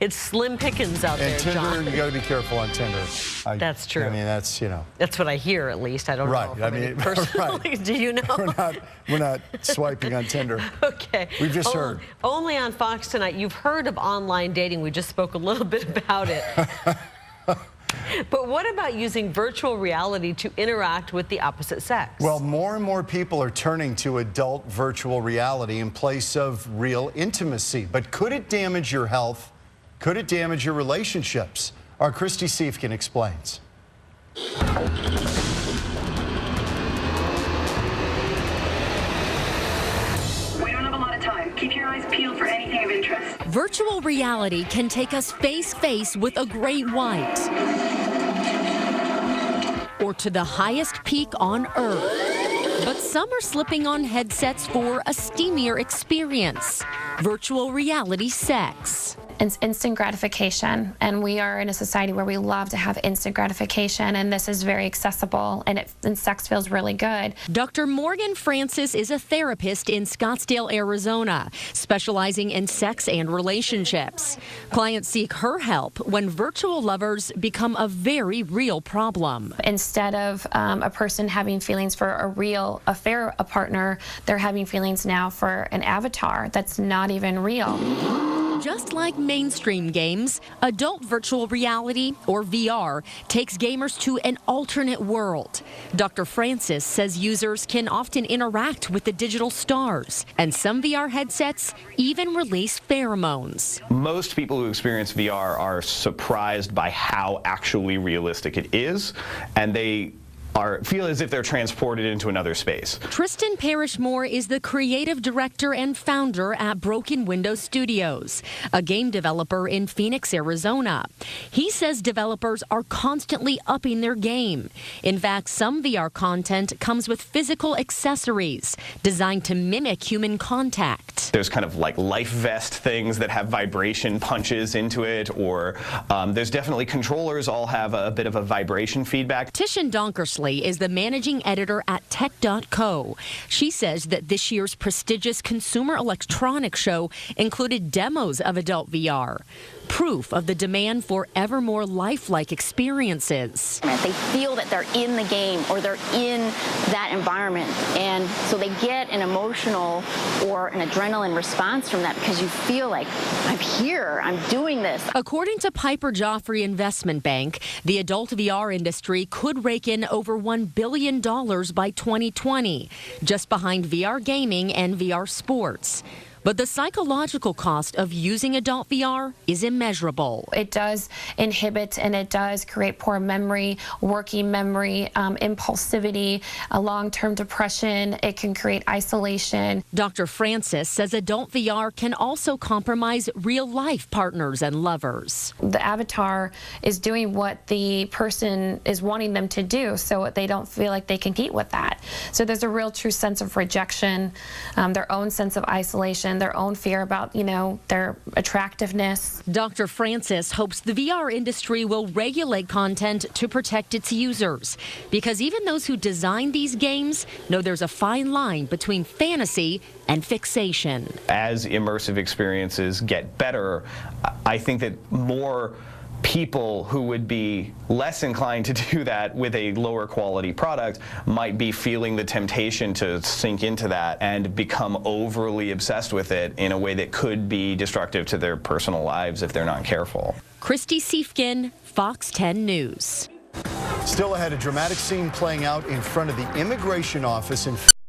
It's slim pickings out there, And Tinder, John. you got to be careful on Tinder. That's true. I mean, that's, you know. That's what I hear, at least. I don't know. Right. I mean, personally. right. Do you know? We're not swiping on Tinder. Okay. We've just heard. Only on Fox Tonight. You've heard of online dating. We just spoke a little bit about it. But what about using virtual reality to interact with the opposite sex? Well, more and more people are turning to adult virtual reality in place of real intimacy. But could it damage your health? Could it damage your relationships? Our Christy Siefkin explains. Keep your eyes peeled for anything of interest. Virtual reality can take us face-to-face with a great white or to the highest peak on Earth. But some are slipping on headsets for a steamier experience, virtual reality sex. It's instant gratification, and we are in a society where we love to have instant gratification, and this is very accessible, and sex feels really good. Dr. Morgan Francis is a therapist in Scottsdale, Arizona, specializing in sex and relationships. Clients seek her help when virtual lovers become a very real problem. Instead of a person having feelings for a partner, they're having feelings now for an avatar that's not even real. Just like mainstream games, adult virtual reality, or VR, takes gamers to an alternate world. Dr. Francis says users can often interact with the digital stars, and some VR headsets even release pheromones. Most people who experience VR are surprised by how actually realistic it is, and they feel as if they're transported into another space. Tristan Parrish-Moore is the creative director and founder at Broken Window Studios, a game developer in Phoenix, Arizona. He says developers are constantly upping their game. In fact, some VR content comes with physical accessories designed to mimic human contact. There's kind of like life vest things that have vibration punches into it, or there's definitely controllers all have a bit of a vibration feedback. Tishan Donkersley is the managing editor at Tech.co. She says that this year's prestigious Consumer Electronics Show included demos of adult VR, proof of the demand for ever more lifelike experiences. They feel that they're in the game or they're in that environment, and so they get an emotional or an adrenaline response from that because you feel like, I'm here, I'm doing this. According to Piper Jaffray Investment Bank, the adult VR industry could rake in over $1 billion by 2020, just behind VR gaming and VR sports. But the psychological cost of using adult VR is immeasurable. It does inhibit and it does create poor memory, working memory, impulsivity, a long-term depression. It can create isolation. Dr. Francis says adult VR can also compromise real-life partners and lovers. The avatar is doing what the person is wanting them to do, so they don't feel like they can compete with that. So there's a real true sense of rejection, their own sense of isolation, their own fear about, their attractiveness. Dr. Francis hopes the VR industry will regulate content to protect its users, because even those who design these games know there's a fine line between fantasy and fixation. As immersive experiences get better, I think that more people who would be less inclined to do that with a lower quality product might be feeling the temptation to sink into that and become overly obsessed with it in a way that could be destructive to their personal lives if they're not careful. Christy Siefkin, Fox 10 News. Still ahead, a dramatic scene playing out in front of the immigration office in